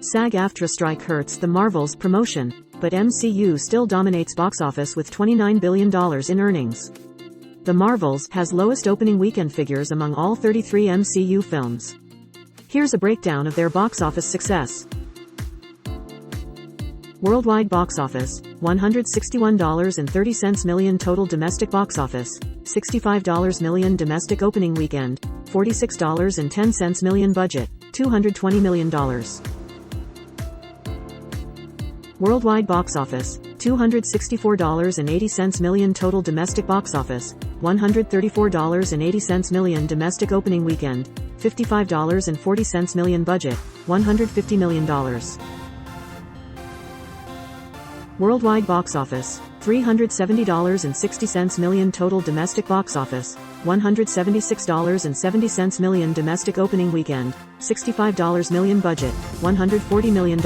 SAG-AFTRA strike hurts the Marvels promotion, but MCU still dominates box office with $29 billion in earnings. The Marvels has lowest opening weekend figures among all 33 MCU films. Here's a breakdown of their box office success. Worldwide box office, $161.30 million total domestic box office, $65 million domestic opening weekend, $46.10 million budget, $220 million. Worldwide box office, $264.80 million total domestic box office, $134.80 million domestic opening weekend, $55.40 million budget, $150 million. Worldwide box office, $370.60 million total domestic box office, $176.70 million domestic opening weekend, $65 million budget, $140 million.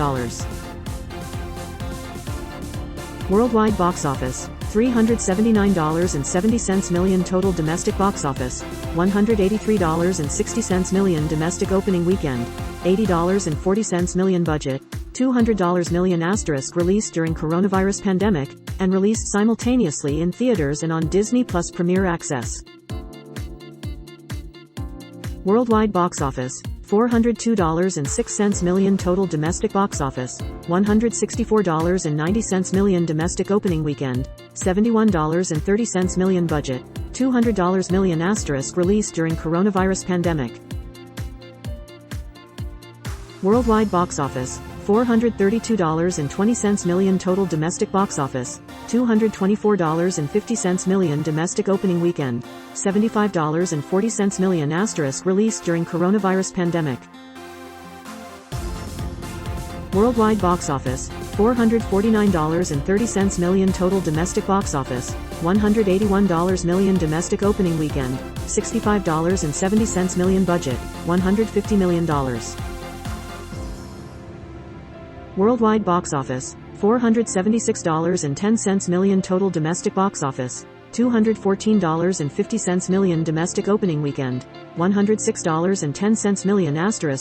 Worldwide box office, $379.70 million total domestic box office, $183.60 million domestic opening weekend, $80.40 million budget, $200 million * released during coronavirus pandemic, and released simultaneously in theaters and on Disney Plus Premier Access. Worldwide box office, $402.06 million total domestic box office, $164.90 million domestic opening weekend, $71.30 million budget, $200 million * released during coronavirus pandemic. Worldwide box office, $432.20 million total domestic box office, $224.50 million domestic opening weekend, $75.40 million * released during coronavirus pandemic. Worldwide box office, $449.30 million total domestic box office, $181 million domestic opening weekend, $65.70 million budget, $150 million. Worldwide box office, $476.10 million total domestic box office, $214.50 million domestic opening weekend, $106.10 million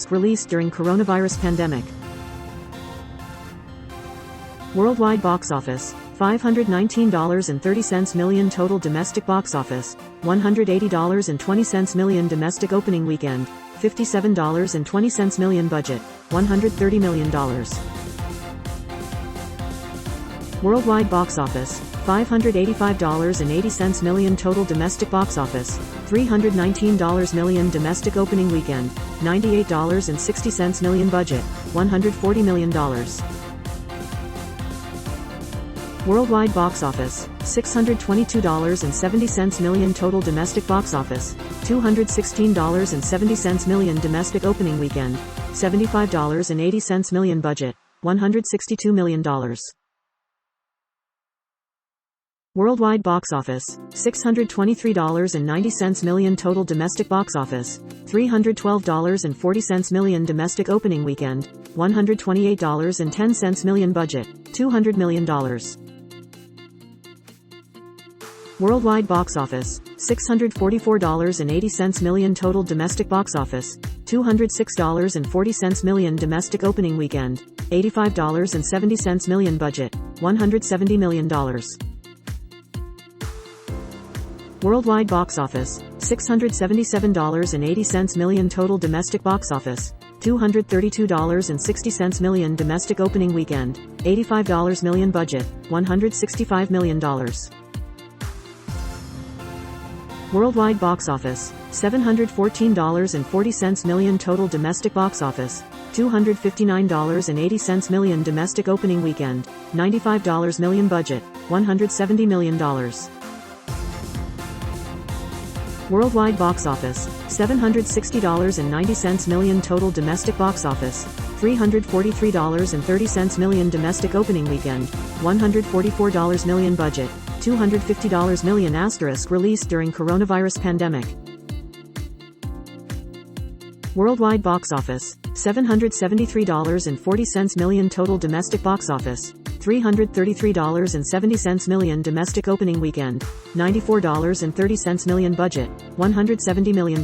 * released during coronavirus pandemic. Worldwide box office, $519.30 million total domestic box office, $180.20 million domestic opening weekend, $57.20 million budget, $130 million. Worldwide box office, $585.80 million total domestic box office, $319 million domestic opening weekend, $98.60 million budget, $140 million. Worldwide box office, $622.70 million total domestic box office, $216.70 million domestic opening weekend, $75.80 million budget, $162 million. Worldwide box office, $623.90 million total domestic box office, $312.40 million domestic opening weekend, $128.10 million budget, $200 million. Worldwide box office, $644.80 million total domestic box office, $206.40 million domestic opening weekend, $85.70 million budget, $170 million. Worldwide box office, $677.80 million total domestic box office, $232.60 million domestic opening weekend, $85 million budget, $165 million. Worldwide box office, $714.40 million total domestic box office, $259.80 million domestic opening weekend, $95 million budget, $170 million. Worldwide box office, $760.90 million total domestic box office, $343.30 million domestic opening weekend, $144 million budget, $250 million * released during coronavirus pandemic. Worldwide box office, $773.40 million total domestic box office, $333.70 million domestic opening weekend, $94.30 million budget, $170 million.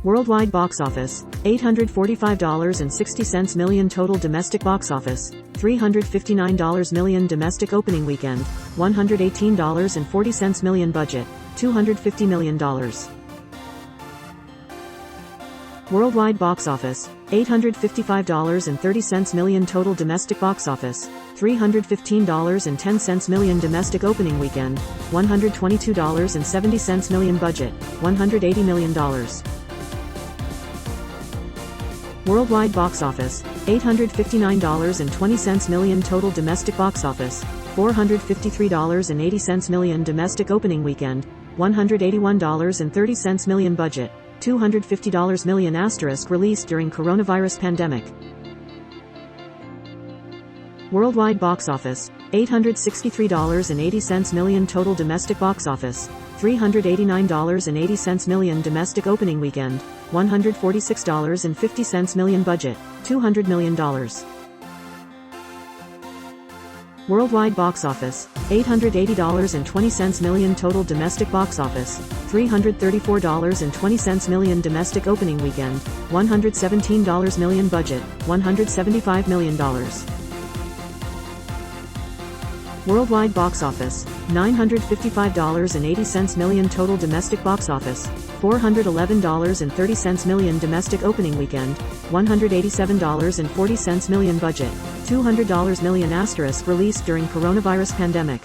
Worldwide box office, $845.60 million total domestic box office, $359 million domestic opening weekend, $118.40 million budget, $250 million. Worldwide box office, $855.30 million total domestic box office, $315.10 million domestic opening weekend, $122.70 million budget, $180 million. Worldwide box office, $859.20 million total domestic box office, $453.80 million domestic opening weekend, $181.30 million budget, $250 million * released during coronavirus pandemic. Worldwide box office, $863.80 million total domestic box office, $389.80 million domestic opening weekend, $146.50 million budget, $200 million. Worldwide box office, $880.20 million total domestic box office, $334.20 million domestic opening weekend, $117 million budget, $175 million. Worldwide box office, $955.80 million total domestic box office, $411.30 million domestic opening weekend, $187.40 million budget, $200 million * released during coronavirus pandemic.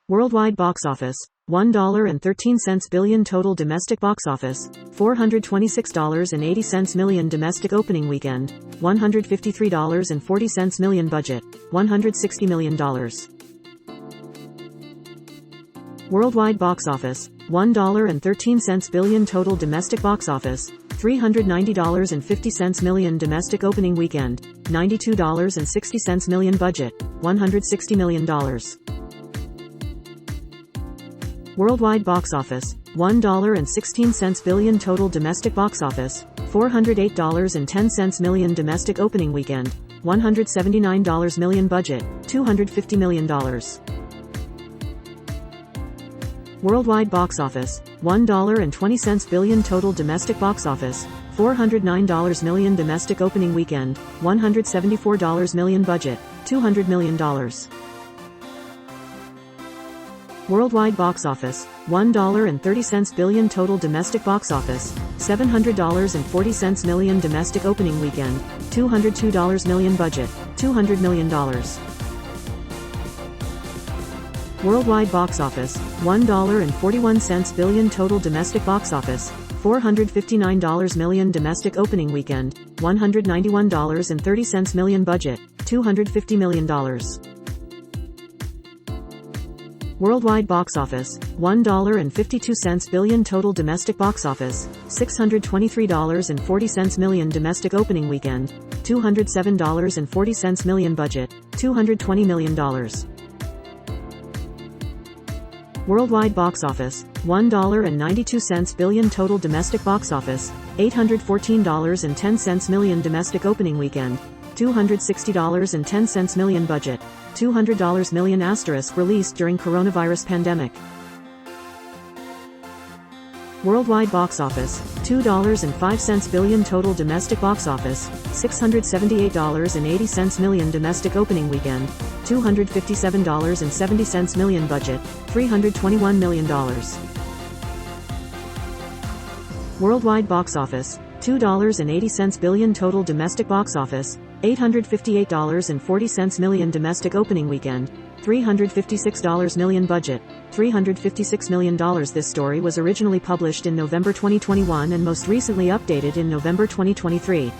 Worldwide box office, $1.13 billion total domestic box office, $426.80 million domestic opening weekend, $153.40 million budget, $160 million. Worldwide box office, $1.13 billion total domestic box office, $390.50 million domestic opening weekend, $92.60 million budget, $160 million. Worldwide box office, $1.16 billion total domestic box office, $408.10 million domestic opening weekend, $179 million budget, $250 million. Worldwide box office, $1.20 billion total domestic box office, $409 million domestic opening weekend, $174 million budget, $200 million. Worldwide box office, $1.30 billion total domestic box office, $700.40 million domestic opening weekend, $202 million budget, $200 million. Worldwide box office, $1.41 billion total domestic box office, $459 million domestic opening weekend, $191.30 million budget, $250 million. Worldwide box office, $1.52 billion total domestic box office, $623.40 million domestic opening weekend, $207.40 million budget, $220 million. Worldwide box office, $1.92 billion total domestic box office, $814.10 million domestic opening weekend, $260.10 million budget, $200 million * released during coronavirus pandemic. Worldwide box office, $2.05 billion total domestic box office, $678.80 million domestic opening weekend, $257.70 million budget, $321 million. Worldwide box office, $2.80 billion total domestic box office, $858.40 million domestic opening weekend, $356 million budget, $356 million. This story was originally published in November 2021 and most recently updated in November 2023.